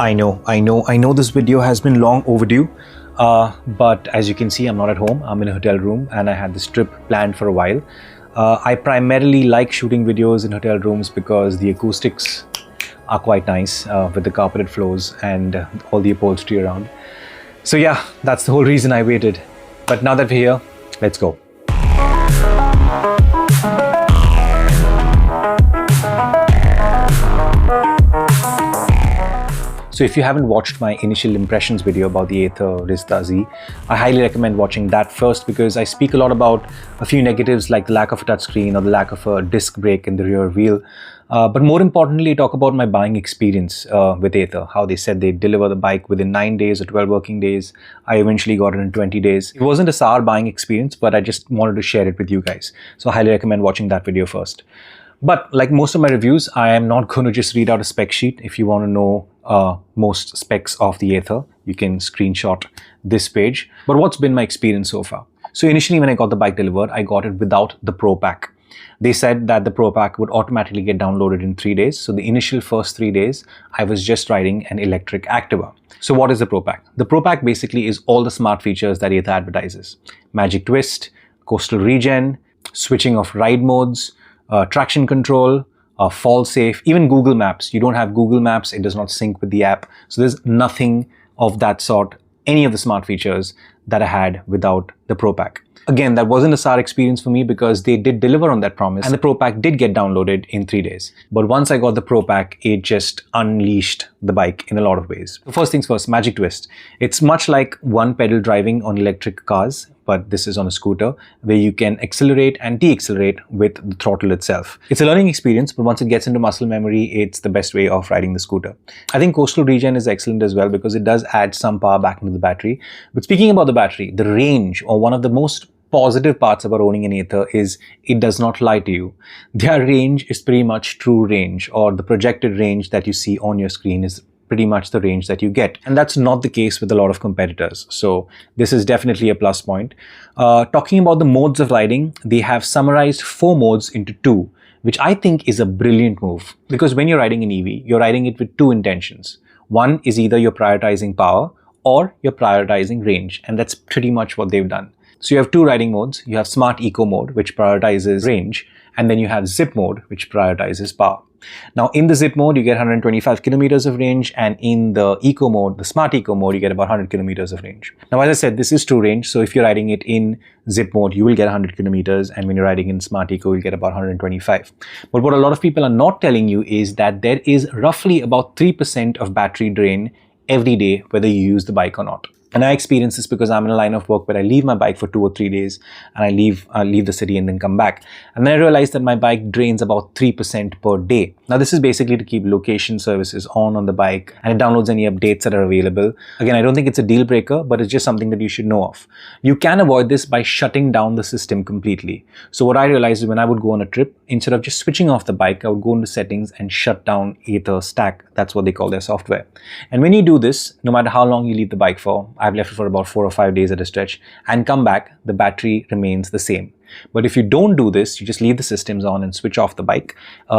I know this video has been long overdue, but as you can see, I'm not at home. I'm in a hotel room and I had this trip planned for a while. I primarily like shooting videos in hotel rooms because the acoustics are quite nice with the carpeted floors and all the upholstery around. So yeah, that's the whole reason I waited. But now that we're here, let's go. So if you haven't watched my initial impressions video about the Ather Rizta Z, I highly recommend watching that first because I speak a lot about a few negatives like the lack of a touchscreen or the lack of a disc brake in the rear wheel. But more importantly, talk about my buying experience with Ather, how they said they'd deliver the bike within 9 days or 12 working days. I eventually got it in 20 days. It wasn't a sour buying experience, but I just wanted to share it with you guys. So I highly recommend watching that video first. But like most of my reviews, I am not going to just read out a spec sheet. If you want to know most specs of the Ather, you can screenshot this page. But what's been my experience so far? So initially when I got the bike delivered, I got it without the Pro Pack. They said that the Pro Pack would automatically get downloaded in 3 days. So the initial first 3 days, I was just riding an electric Activa. So what is the Pro Pack? The Pro Pack basically is all the smart features that Ather advertises. Magic Twist, Coastal Regen, switching of ride modes, traction control, fall safe, even Google Maps. You don't have Google Maps, it does not sync with the app. So there's nothing of that sort, any of the smart features that I had without the Pro Pack. Again, that wasn't a sour experience for me because they did deliver on that promise and the Pro Pack did get downloaded in 3 days. But once I got the Pro Pack, it just unleashed the bike in a lot of ways. First things first, Magic Twist. It's much like one pedal driving on electric cars, but this is on a scooter where you can accelerate and de-accelerate with the throttle itself. It's a learning experience, but once it gets into muscle memory, it's the best way of riding the scooter. I think Coastal Regen is excellent as well because it does add some power back into the battery. But speaking about the battery, the range, or one of the most positive parts about owning an Ather, is it does not lie to you. Their range is pretty much true range, or the projected range that you see on your screen is pretty much the range that you get. And that's not the case with a lot of competitors. So this is definitely a plus point. Talking about the modes of riding, they have summarized 4 modes into 2, which I think is a brilliant move. Because when you're riding an EV, you're riding it with 2 intentions. One is either you're prioritizing power or you're prioritizing range. And that's pretty much what they've done. So you have 2 riding modes. You have Smart Eco mode, which prioritizes range. And then you have Zip mode, which prioritizes power. Now in the Zip mode, you get 125 kilometers of range, and in the Eco mode, the Smart Eco mode, you get about 100 kilometers of range. Now, as I said, this is true range. So if you're riding it in Zip mode, you will get 100 kilometers, and when you're riding in Smart Eco, you'll get about 125. But what a lot of people are not telling you is that there is roughly about 3% of battery drain every day, whether you use the bike or not. And I experience this because I'm in a line of work where I leave my bike for 2 or 3 days and I leave the city and then come back. And then I realized that my bike drains about 3% per day. Now this is basically to keep location services on the bike, and it downloads any updates that are available. Again, I don't think it's a deal breaker, but it's just something that you should know of. You can avoid this by shutting down the system completely. So what I realized is when I would go on a trip, instead of just switching off the bike, I would go into settings and shut down Ather Stack. That's what they call their software. And when you do this, no matter how long you leave the bike for, I've left it for about 4 or 5 days at a stretch, and come back, the battery remains the same. But if you don't do this, you just leave the systems on and switch off the bike,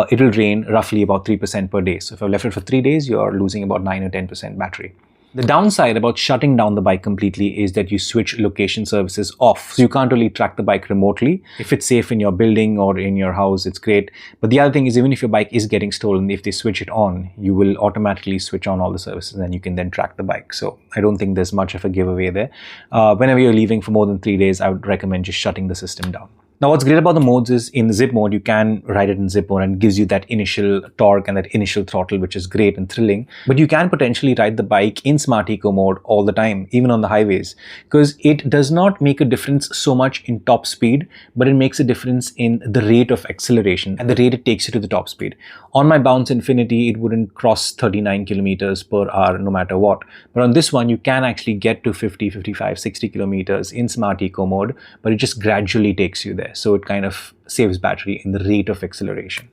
it will drain roughly about 3% per day. So if I've left it for 3 days, you're losing about 9 or 10% battery. The downside about shutting down the bike completely is that you switch location services off. So you can't really track the bike remotely. If it's safe in your building or in your house, it's great. But the other thing is, even if your bike is getting stolen, if they switch it on, you will automatically switch on all the services and you can then track the bike. So I don't think there's much of a giveaway there. Whenever you're leaving for more than 3 days, I would recommend just shutting the system down. Now what's great about the modes is in the Zip mode, you can ride it in Zip mode and it gives you that initial torque and that initial throttle, which is great and thrilling. But you can potentially ride the bike in Smart Eco mode all the time, even on the highways, because it does not make a difference so much in top speed, but it makes a difference in the rate of acceleration and the rate it takes you to the top speed. On my Bounce Infinity, it wouldn't cross 39 kilometers per hour no matter what. But on this one, you can actually get to 50, 55, 60 kilometers in Smart Eco mode, but it just gradually takes you there. So it kind of saves battery in the rate of acceleration,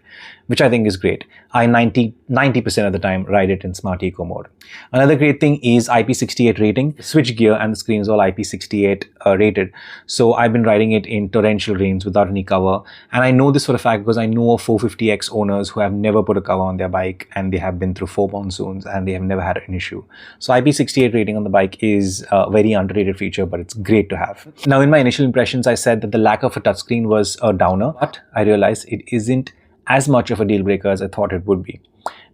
which I think is great. I 90% of the time ride it in Smart Eco mode. Another great thing is IP68 rating. Switch gear and the screen is all IP68 rated. So I've been riding it in torrential rains without any cover. And I know this for a fact because I know of 450X owners who have never put a cover on their bike, and they have been through 4 monsoons and they have never had an issue. So IP68 rating on the bike is a very underrated feature, but it's great to have. Now, in my initial impressions, I said that the lack of a touchscreen was a downer, but I realized it isn't as much of a deal breaker as I thought it would be.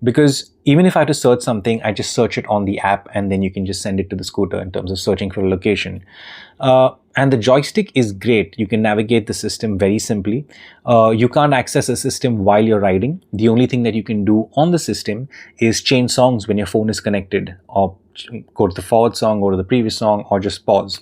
Because even if I have to search something, I just search it on the app and then you can just send it to the scooter in terms of searching for a location. And the joystick is great. You can navigate the system very simply. You can't access the system while you're riding. The only thing that you can do on the system is change songs when your phone is connected, or go to the forward song, go to the previous song, or just pause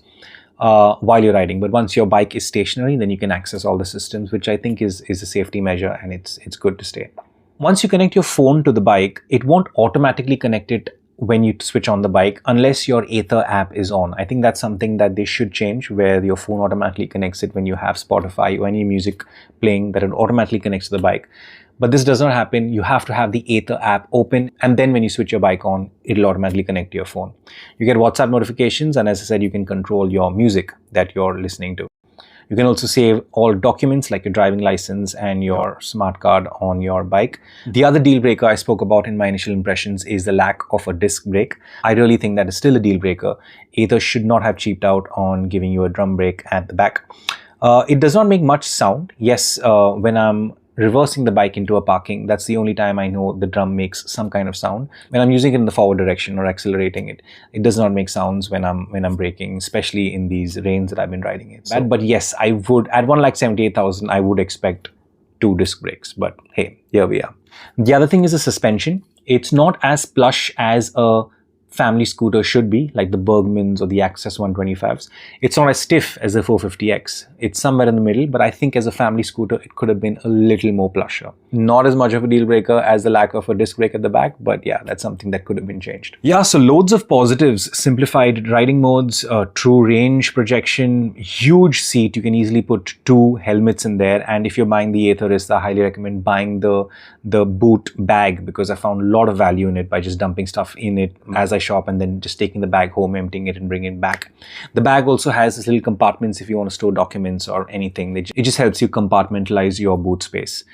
while you're riding. But once your bike is stationary, then you can access all the systems, which I think is a safety measure, and it's good to stay. Once you connect your phone to the bike, it won't automatically connect it when you switch on the bike unless your Ather app is on. I think that's something that they should change, where your phone automatically connects it when you have Spotify or any music playing, that it automatically connects to the bike. But this does not happen. You have to have the Ather app open, and then when you switch your bike on, it'll automatically connect to your phone. You get WhatsApp notifications, and as I said, you can control your music that you're listening to. You can also save all documents like your driving license and your smart card on your bike. The other deal breaker I spoke about in my initial impressions is the lack of a disc brake. I really think that is still a deal breaker. Ather should not have cheaped out on giving you a drum brake at the back. It does not make much sound. Yes, when I'm reversing the bike into a parking, that's the only time I know the drum makes some kind of sound. When I'm using it in the forward direction or accelerating it, it does not make sounds when I'm braking, especially in these rains that I've been riding it. So, but yes, I would, at 1,78,000, I would expect 2 disc brakes, but hey, here we are. The other thing is the suspension. It's not as plush as a family scooter should be, like the Bergmans or the Access 125s. It's not as stiff as the 450X. It's somewhere in the middle, but I think as a family scooter, it could have been a little more plusher. Not as much of a deal breaker as the lack of a disc brake at the back, but yeah, that's something that could have been changed. Yeah, so loads of positives: simplified riding modes, true range projection, huge seat. You can easily put 2 helmets in there. And if you're buying the Ather Rizta, I highly recommend buying the boot bag, because I found a lot of value in it by just dumping stuff in it as I shop and then just taking the bag home, emptying it and bringing it back. The bag also has this little compartments if you want to store documents or anything. It just helps you compartmentalize your boot space.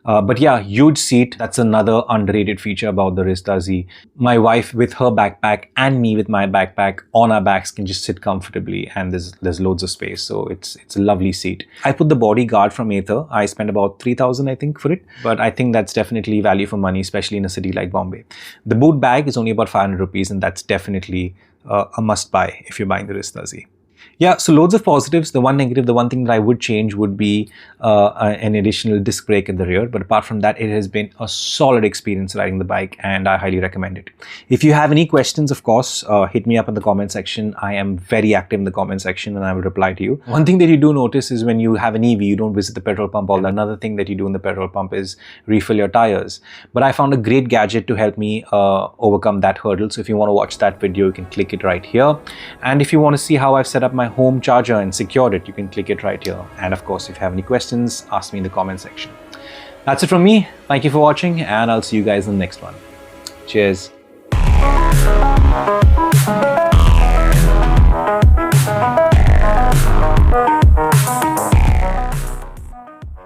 But yeah, huge seat. That's another underrated feature about the Rizta Z. My wife with her backpack and me with my backpack on our backs can just sit comfortably, and there's loads of space. So it's a lovely seat. I put the bodyguard from Ather. I spent about 3,000 I think for it, but I think that's definitely value for money, especially in a city like Bombay. The boot bag is only about 500 rupees, and that's definitely a must buy if you're buying the Rizta Z. Yeah, so loads of positives. The one negative, the one thing that I would change would be an additional disc brake in the rear. But apart from that, it has been a solid experience riding the bike, and I highly recommend it. If you have any questions, of course, hit me up in the comment section. I am very active in the comment section and I will reply to you. One thing that you do notice is when you have an EV, you don't visit the petrol pump. Another thing that you do in the petrol pump is refill your tires. But I found a great gadget to help me overcome that hurdle. So if you want to watch that video, you can click it right here. And if you want to see how I've set up my home charger and secured it, you can click it right here. And of course, if you have any questions, ask me in the comment section. That's it from me. Thank you for watching, and I'll see you guys in the next one. Cheers.